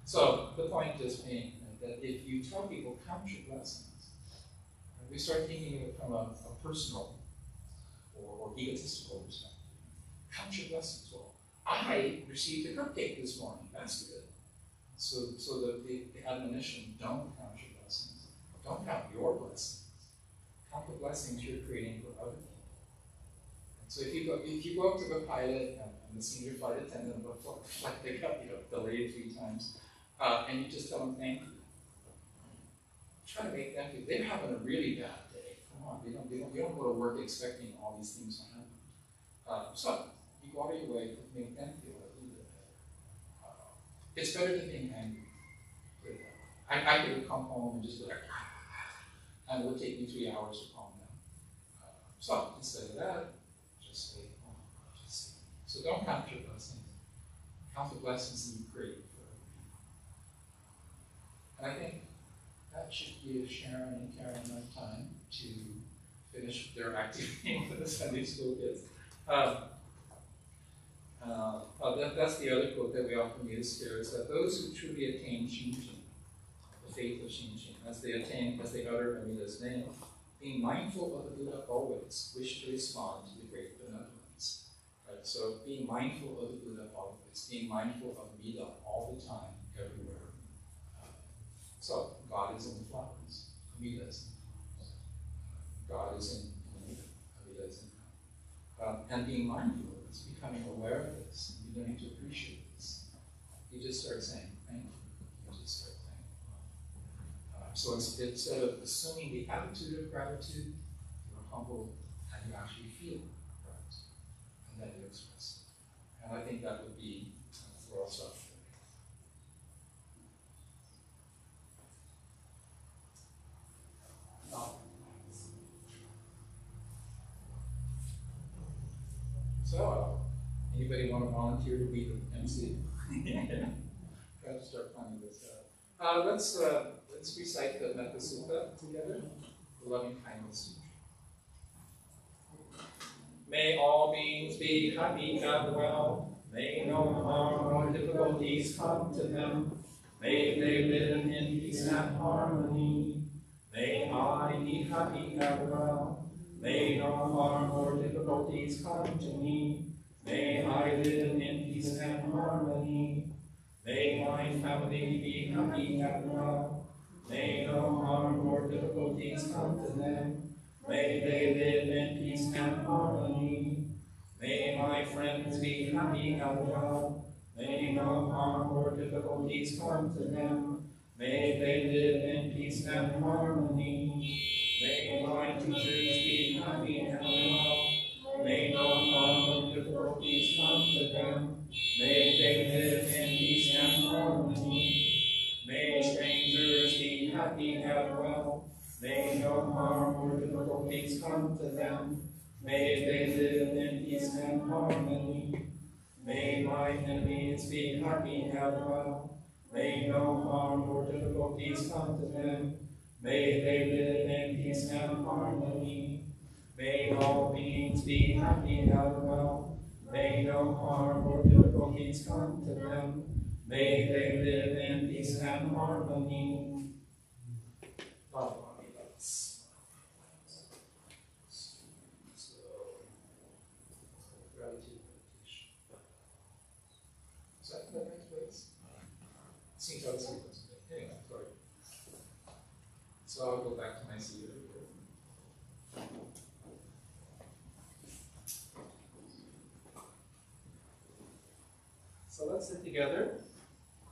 So the point is being that if you tell people count your blessings, we start thinking of it from a personal or egotistical perspective. Count your blessings. Well, I received a cupcake this morning. That's good. So the admonition, don't count your blessings. Don't count your blessings. Count the blessings you're creating for other people. So if you go up to the pilot and the senior flight attendant of a flight they got delayed 3 times, and you just tell them thank you. Try to make them feel they're having a really bad day. Come on, we don't go to work expecting all these things to happen. So you go out of your way to make them feel a little bit better. It's better than being angry. I could come home and just be like, and it would take me 3 hours to calm down. So instead of that, just say, oh, just say. So don't count your blessings. Count the blessings that you create for everyone. And I think that should give Sharon and Karen enough time to finish their activity with the Sunday school kids. That's the other quote that we often use here, is that those who truly attain Shinjin, the faith of Shinjin, as they utter Amida's name, being mindful of the Buddha always, wish to respond to the great benevolence. Right? So being mindful of the Buddha always, being mindful of Amida all the time, everywhere. So God is in the flowers, Amida is in the flowers. God is in Amida, Amida is in God. And being mindful of this, becoming aware of this, and beginning to appreciate this, you just start saying thank you. You just start saying so instead of assuming the attitude of gratitude, you're humble and you actually feel gratitude, and then you express it. And I think that would be for us. So, anybody want to volunteer to be the MC? Try to start planning this out. Let's recite the Metta Sutta together. The loving kindness. May all beings be happy and well. May no harm or difficulties come to them. May they live in peace and harmony. May I be happy and well. May no harm or difficulties come to me. May I live in peace and harmony. May my family be happy and well. May no harm or difficulties come to them. May they live in peace and harmony. May my friends be happy and well. May no harm or difficulties come to them. May they live in peace and harmony. May my teachers be happy and well. May no harm or difficulties come to them. May they live in peace and harmony. May strangers be happy and well. May no harm or difficulties come to them. May they live in peace and harmony. May my enemies be happy and well. May no harm or difficulties come to them. May they live in peace and harmony. May all beings be happy and well. May no harm or difficulties come to them. May they live in peace and harmony. Gratitude meditation. Is that the next place? Seems out of sequence. Anyway, sorry. So I'll go back to my seat over here. So let's sit together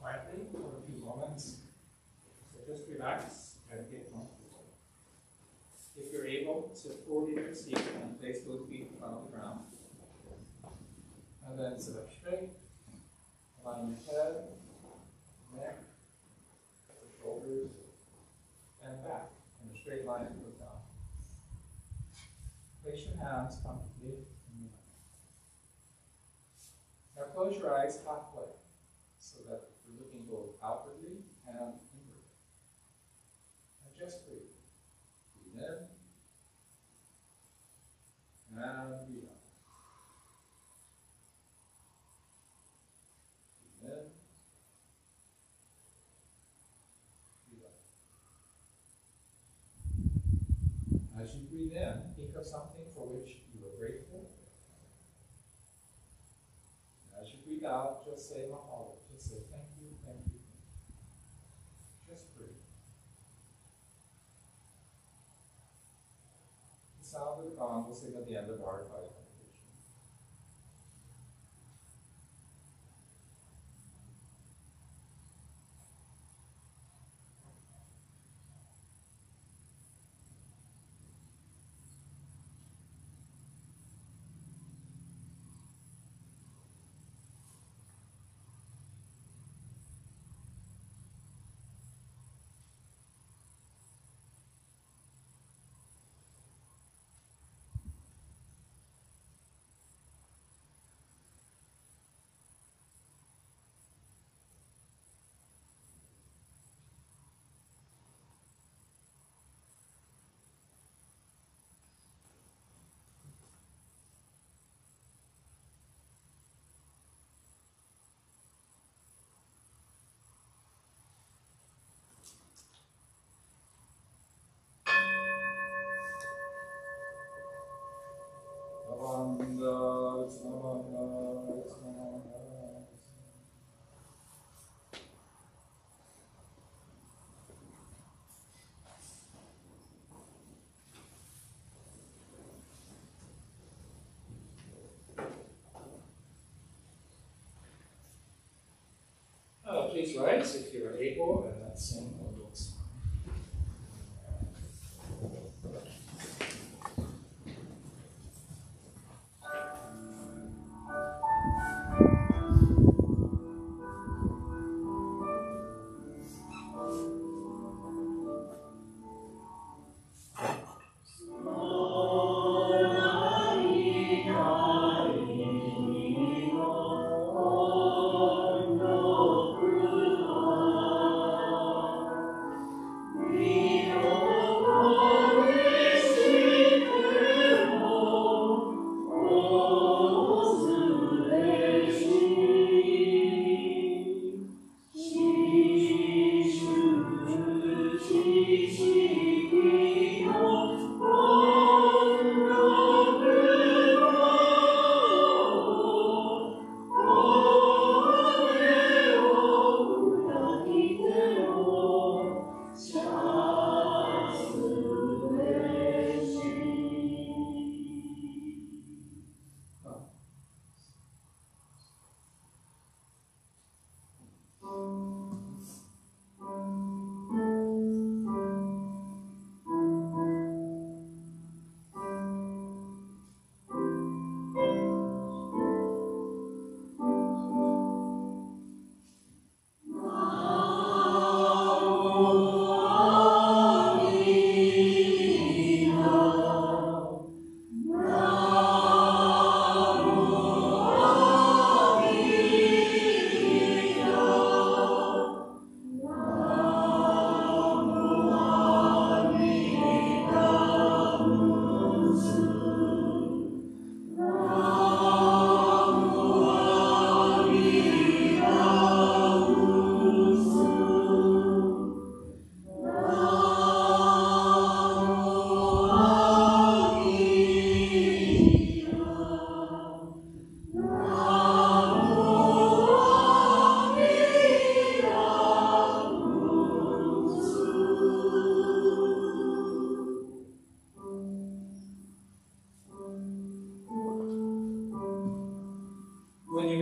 quietly for a few moments. So just relax and get comfortable. If you're able, sit forward in your seat and place both feet in front of the ground. And then sit up straight. Align your head, neck, your shoulders, and back in a straight line and look down. Place your hands comfortably in your lap. Now close your eyes halfway so that you're looking both outwardly and inwardly. And just breathe. Breathe in and breathe out. Breathe in. Breathe out. As you breathe in, think of something for which you are grateful. As you breathe out, just say mahalo. Just say thank you, thank you, thank you. Just breathe. The sound of the gong will sing at the end of our advice meditation. Please rise if you are able, and let's sing a little song.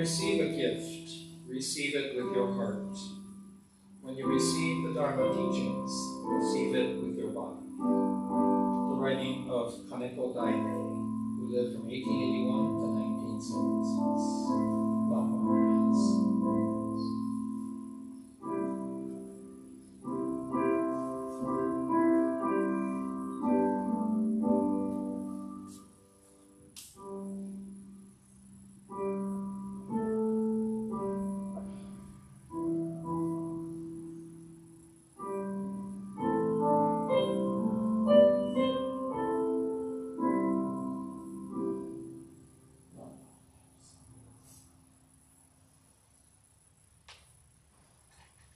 receive a gift, receive it with your heart. When you receive the Dharma teachings, receive it with your body. The writing of Kaneko Daimei, who lived from 1881 to 1976.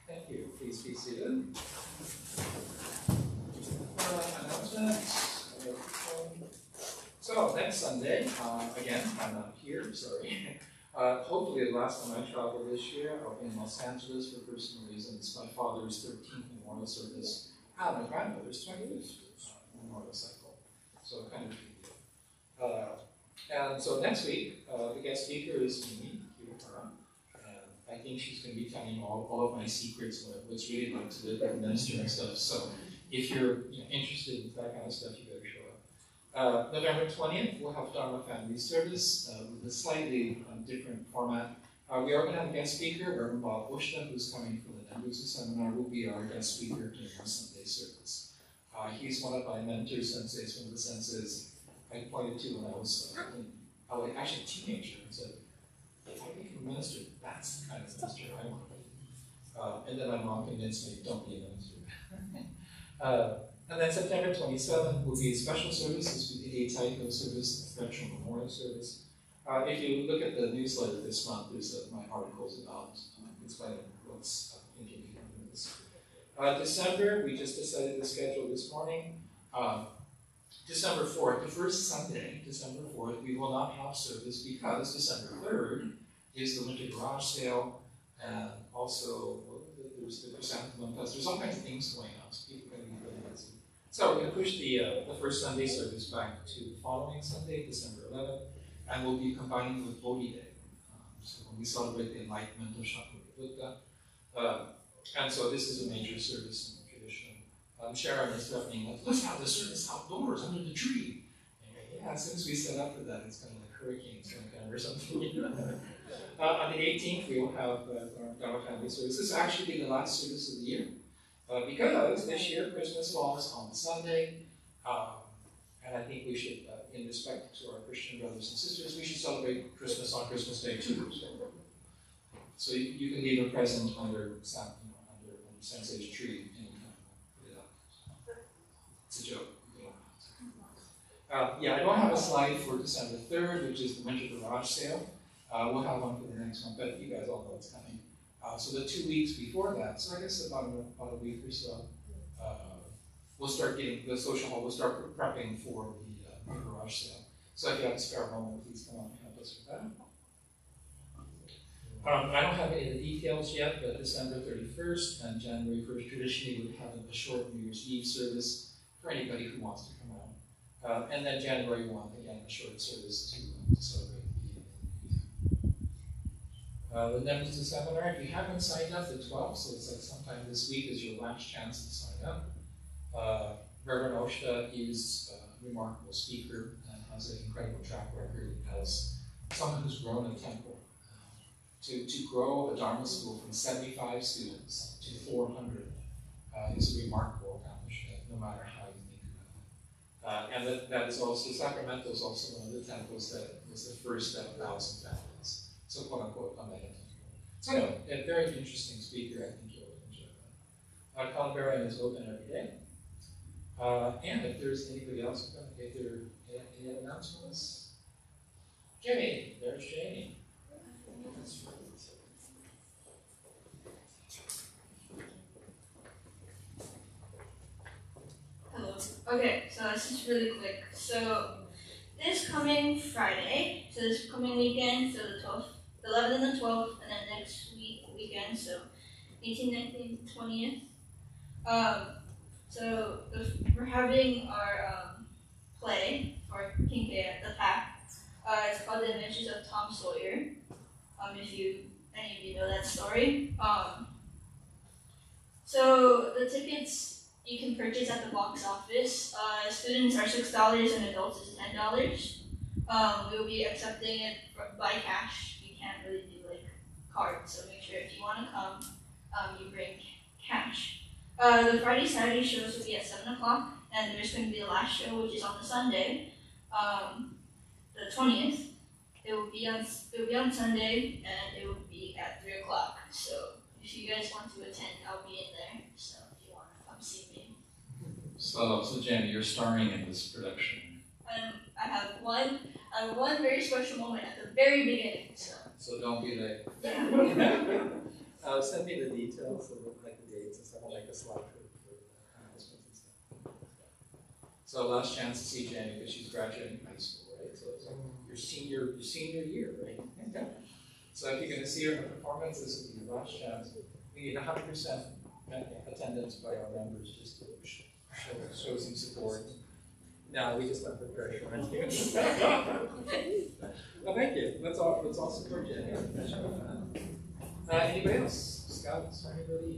Thank you. Please be seated. Announcements. So next Sunday, again, I'm not here, sorry. Hopefully the last time I traveled this year, I'll be in Los Angeles for personal reasons. My father's 13th memorial service, and my grandmother's 25th memorial cycle. So kind of big deal. And so next week, the guest speaker is Mimi Kiyohara. I think she's going to be telling all of my secrets, what's really like to live and minister and stuff. So if you're interested in that kind of stuff, you better show up. November 20th, we'll have Dharma Family Service with a slightly different format. We are going to have a guest speaker, Reverend Bob Bushna, who's coming from the Nambutsu seminar, will be our guest speaker during our Sunday service. He's one of my mentor senseis, one of the senseis I pointed to when I was actually a teenager and said, if I become a minister, that's the kind of minister I want to be. And then my mom convinced me, don't be a minister. And then September 27th will be special services for the Taiko service, the Veteran Memorial Service. If you look at the newsletter this month, there's my articles about explaining what's inconvenient in this. December, we just decided to schedule this morning. December 4th, the first Sunday, December 4th, we will not have service because December 3rd is the Winter Garage Sale, and also there's the Chrysanthemum Fest. There's all kinds of things going on, so people are going to be really busy. So we're going to push the first Sunday service back to the following Sunday, December 11th, and we'll be combining with Bodhi Day. So when we celebrate the enlightenment of Shakyamuni Buddha. And so this is a major service in the tradition. Sharon is threatening, let's have the service outdoors under the tree. And yeah, as soon as we set up for that, it's kind of like hurricanes going to come or something. On the 18th, we will have Dharma Family Service. This will actually be the last service of the year. Because this year Christmas falls on Sunday, and I think we should, in respect to our Christian brothers and sisters, we should celebrate Christmas on Christmas Day too. So you can leave a present under Sensei's tree anytime. It's a joke. Yeah, I don't have a slide for December 3rd, which is the Winter Garage Sale. We'll have one for the next one, but you guys all know it's coming. So the 2 weeks before that, so I guess about a week or so, we'll start getting the social hall. We'll start prepping for the garage sale. So if you have a spare moment, please come on and help us with that. I don't have any of the details yet, but December 31st and January 1st traditionally would have a short New Year's Eve service for anybody who wants to come around. And then January 1, again, a short service to celebrate the Nambutsu seminar. If you haven't signed up, the 12th, so it's like sometime this week is your last chance to sign up. Reverend Oshita is a remarkable speaker and has an incredible track record as someone who's grown a temple. To grow a Dharma school from 75 students to 400 is a remarkable accomplishment, no matter how you think about it. And that is also, Sacramento is also one of the temples that was the first of 1,000 families. So quote unquote, a mega temple. So anyway, a very interesting speaker, I think you'll enjoy that. Columbarium is open every day. And if there's anybody else, if there are any announcements, Jamie, there's Jamie. Hello. Okay, so this is really quick. So this coming Friday, so this coming weekend, so the 12th, the 11th and the 12th, and then next weekend, so 18th, 19th, 20th. We're having our play for Kinke at the PAC. It's called The Adventures of Tom Sawyer. if any of you know that story. So the tickets you can purchase at the box office. Students are $6 and adults is $10. We will be accepting it by cash. We can't really do like cards, so make sure if you want to come, you bring cash. The Friday Saturday shows will be at 7 o'clock, and there's going to be the last show, which is on the Sunday, the 20th. It will be on Sunday, and it will be at 3 o'clock. So if you guys want to attend, I'll be in there. So if you want to come see me. So Jenny, you're starring in this production. I have one very special moment at the very beginning. So don't be late. Yeah. Send me the details of like the dates and stuff. I'll make a slide for announcements and stuff. So last chance to see Jenny because she's graduating high school, right? So it's like your senior year, right? Okay. So if you're going to see her in a performance, this will be your last chance. We need 100% attendance by our members just to show some support. No, we just let the pressure on you. Well, thank you. Let's all support Jenny. Anybody else? Scouts? Anybody?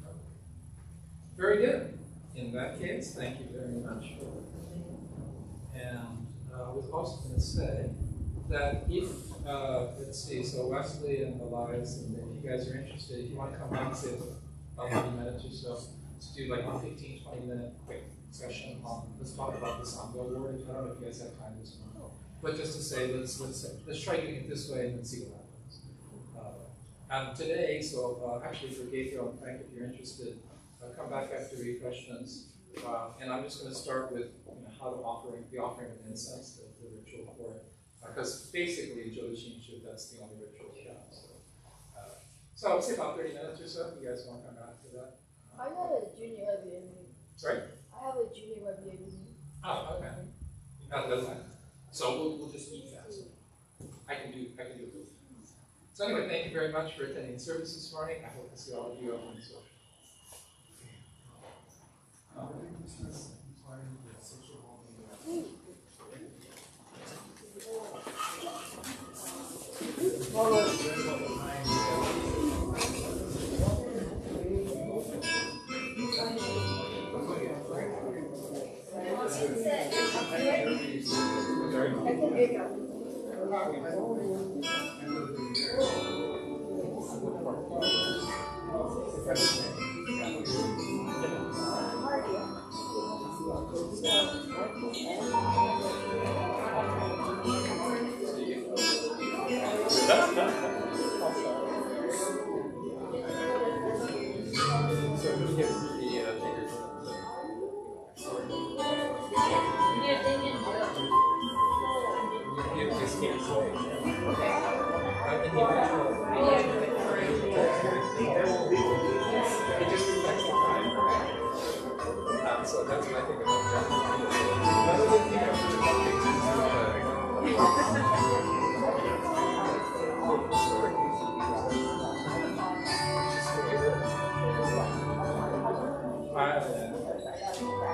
No? Very good. In that case, thank you very much. And I was also going to say that if, let's see, so Wesley and Elias, and if you guys are interested, if you want to come out and say about 30 minutes or so, let's do like a 15, 20-minute quick session on, let's talk about the Sangha Award. I don't know if you guys have time this morning. But just to say, let's try doing it this way and then see what happens. Today, so actually for Gabriel and Frank, if you're interested, come back after refreshments. And I'm just going to start with how to the offering of incense, the ritual for it. Because basically, Jodashinshu, that's the only ritual we have. So I would say about 30 minutes or so, if you guys want to come back to that. I have a junior WME. Sorry? I have a junior WME. Oh, okay. So we'll just eat fast. I can do both. So anyway, thank you very much for attending the service this morning. I hope to see all of you on the social. So that's what I think about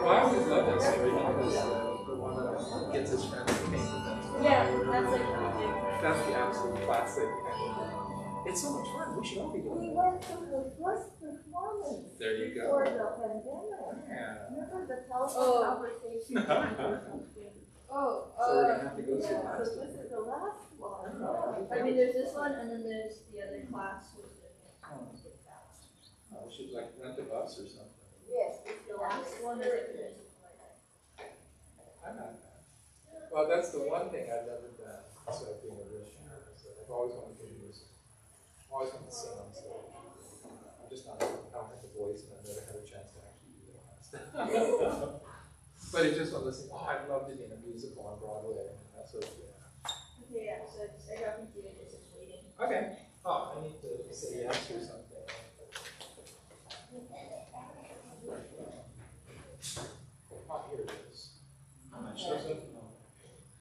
well, I always love that story because the one that gets his friends to paint with them. Yeah, that's like really big. That's the absolute classic. It's so much fun. We should all be doing We it. went to the first performance There you go. before the pandemic. Yeah. Remember the telephone conversation? Oh, So we're gonna have to go see Yeah, that. so this is the last one. I mean, there's this one, and then there's the other class. We should like rent a bus or something. Yes, it's the last one. I'm not bad. Well, that's the one thing I've never done. So being a real singer. So I've always wanted to do music. I've always wanted to sing on stage. I'm just not, I don't have the voice, and I've never had a chance to actually do it. But it's just one of those things, I'd love to be in a musical on Broadway. That's what, Yeah, so I got confused. It's waiting. Okay. Oh, I need to say yes or something.